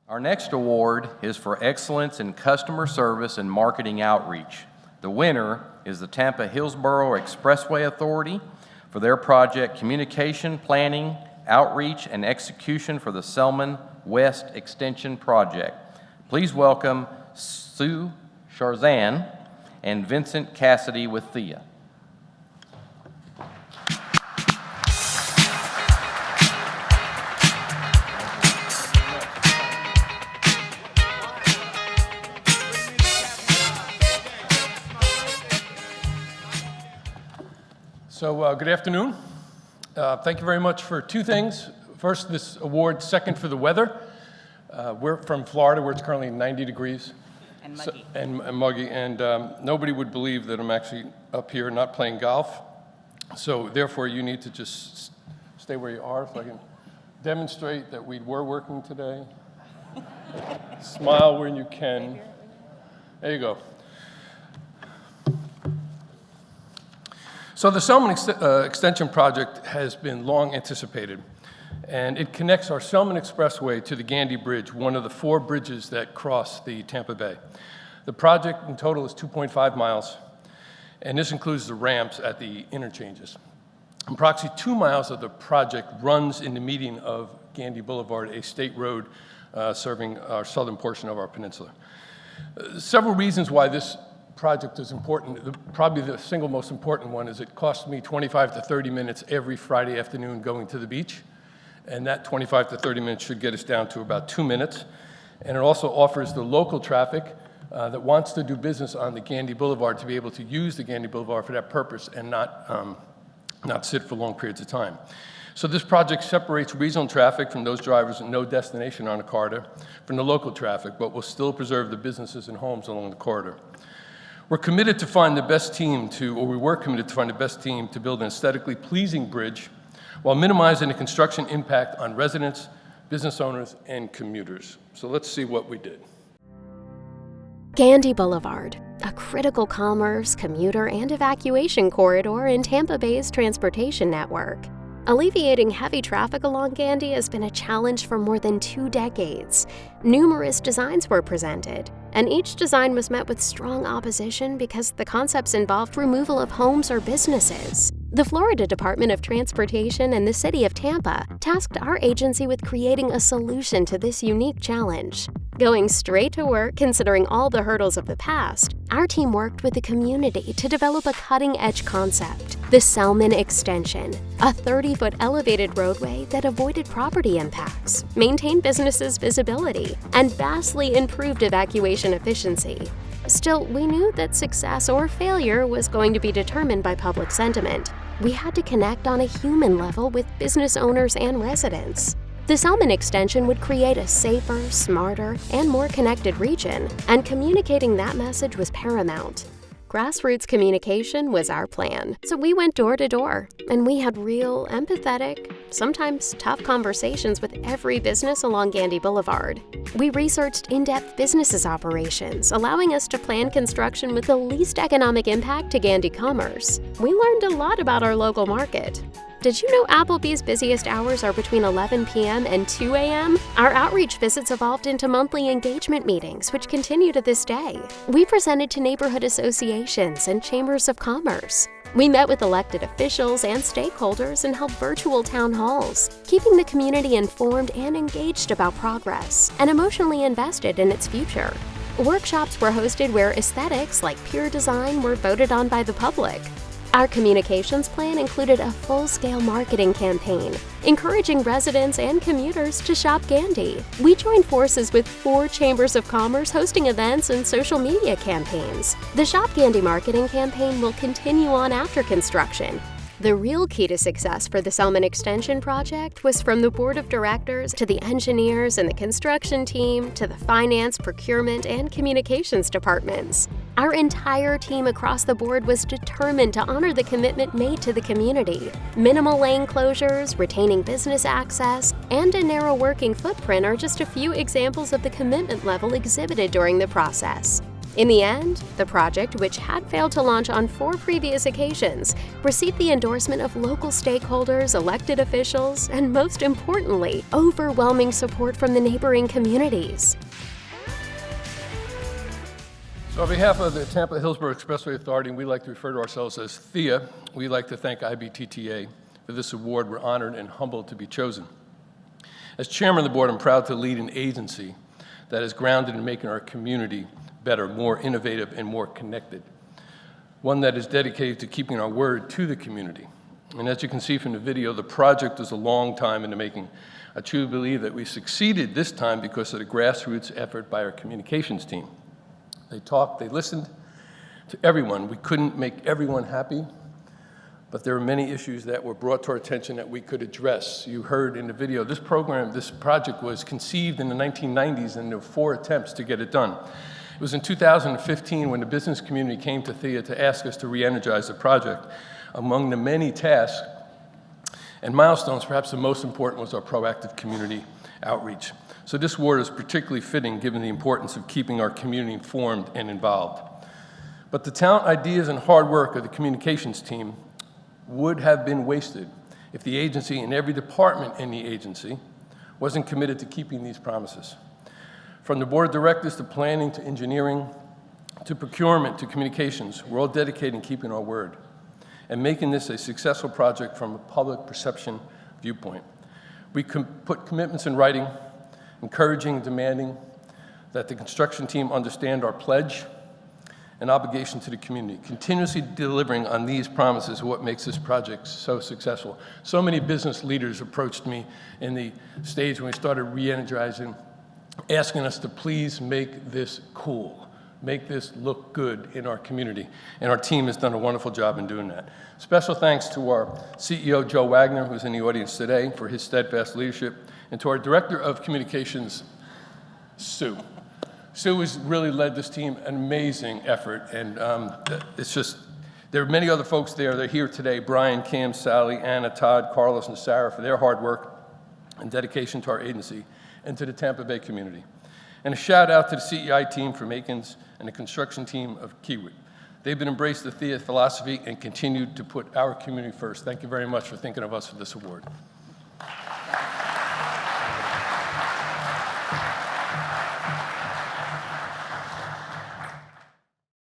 Our next award is for excellence in customer service and marketing outreach. The winner is the Tampa Hillsborough Expressway Authority for their project Communication, Planning, Outreach, and Execution for the Selmon West Extension Project. Please welcome Sue Chrzan and Vincent Cassidy with THEA. So good afternoon. Thank you very much for two things. First, this award. Second, for the weather. We're from Florida, where it's currently 90 degrees. And muggy. And muggy. And nobody would believe that I'm actually up here not playing golf. So therefore, you need to just stay where you are so I can demonstrate that we were working today. Smile when you can. There you go. So the Selmon Extension Project has been long anticipated, and it connects our Selmon Expressway to the Gandy Bridge, one of the 4 bridges that cross the Tampa Bay. The project in total is 2.5 miles, and this includes the ramps at the interchanges. Approximately 2 miles of the project runs in the median of Gandy Boulevard, a state road serving our southern portion of our peninsula. Several reasons why this project is important. Probably the single most important one is it costs me 25 to 30 minutes every Friday afternoon going to the beach, and that 25 to 30 minutes should get us down to about 2 minutes. And it also offers the local traffic that wants to do business on the Gandy Boulevard to be able to use the Gandy Boulevard for that purpose and not sit for long periods of time. So this project separates regional traffic from those drivers with no destination on the corridor from the local traffic, but will still preserve the businesses and homes along the corridor. We're committed to find the best team we were committed to find the best team to build an aesthetically pleasing bridge while minimizing the construction impact on residents, business owners, and commuters. So let's see what we did. Gandy Boulevard, a critical commerce, commuter, and evacuation corridor in Tampa Bay's transportation network. Alleviating heavy traffic along Gandy has been a challenge for more than 2 decades. Numerous designs were presented, and each design was met with strong opposition because the concepts involved removal of homes or businesses. The Florida Department of Transportation and the City of Tampa tasked our agency with creating a solution to this unique challenge. Going straight to work, considering all the hurdles of the past, our team worked with the community to develop a cutting-edge concept, the Selmon Extension, a 30-foot elevated roadway that avoided property impacts, maintained businesses' visibility, and vastly improved evacuation efficiency. Still, we knew that success or failure was going to be determined by public sentiment. We had to connect on a human level with business owners and residents. The Selmon Extension would create a safer, smarter, and more connected region, and communicating that message was paramount. Grassroots communication was our plan, so we went door to door, and we had real, empathetic, sometimes tough conversations with every business along Gandy Boulevard. We researched in-depth businesses' operations, allowing us to plan construction with the least economic impact to Gandy commerce. We learned a lot about our local market. Did you know Applebee's busiest hours are between 11 p.m. and 2 a.m.? Our outreach visits evolved into monthly engagement meetings, which continue to this day. We presented to neighborhood associations and chambers of commerce. We met with elected officials and stakeholders and held virtual town halls, keeping the community informed and engaged about progress and emotionally invested in its future. Workshops were hosted where aesthetics like pure design were voted on by the public. Our communications plan included a full-scale marketing campaign, encouraging residents and commuters to shop Gandy. We joined forces with 4 chambers of commerce hosting events and social media campaigns. The Shop Gandy marketing campaign will continue on after construction. The real key to success for the Selmon Extension Project was from the board of directors to the engineers and the construction team to the finance, procurement, and communications departments. Our entire team across the board was determined to honor the commitment made to the community. Minimal lane closures, retaining business access, and a narrow working footprint are just a few examples of the commitment level exhibited during the process. In the end, the project, which had failed to launch on 4 previous occasions, received the endorsement of local stakeholders, elected officials, and most importantly, overwhelming support from the neighboring communities. So on behalf of the Tampa-Hillsborough Expressway Authority, we like to refer to ourselves as THEA. We'd like to thank IBTTA for this award. We're honored and humbled to be chosen. As chairman of the board, I'm proud to lead an agency that is grounded in making our community better, more innovative, and more connected. One that is dedicated to keeping our word to the community. And as you can see from the video, the project was a long time in the making. I truly believe that we succeeded this time because of the grassroots effort by our communications team. They talked, they listened to everyone. We couldn't make everyone happy, but there were many issues that were brought to our attention that we could address. You heard in the video, this project was conceived in the 1990s, and there were 4 attempts to get it done. It was in 2015 when the business community came to THEA to ask us to re-energize the project. Among the many tasks and milestones, perhaps the most important was our proactive community outreach. So this award is particularly fitting given the importance of keeping our community informed and involved. But the talent, ideas, and hard work of the communications team would have been wasted if the agency and every department in the agency wasn't committed to keeping these promises. From the board of directors to planning to engineering to procurement to communications, we're all dedicated to keeping our word and making this a successful project from a public perception viewpoint. We put commitments in writing, encouraging and demanding that the construction team understand our pledge and obligation to the community. Continuously delivering on these promises is what makes this project so successful. So many business leaders approached me in the stage when we started re-energizing, asking us to please make this cool, make this look good in our community. And our team has done a wonderful job in doing that. Special thanks to our CEO, Joe Wagner, who's in the audience today, for his steadfast leadership, and to our Director of Communications, Sue. Sue has really led this team an amazing effort, and there are many other folks there. They're here today, Brian, Cam, Sally, Anna, Todd, Carlos, and Sarah, for their hard work and dedication to our agency and to the Tampa Bay community. And a shout out to the CEI team from Makins and the construction team of Kiewit. They've been embraced the THEA philosophy and continued to put our community first. Thank you very much for thinking of us for this award.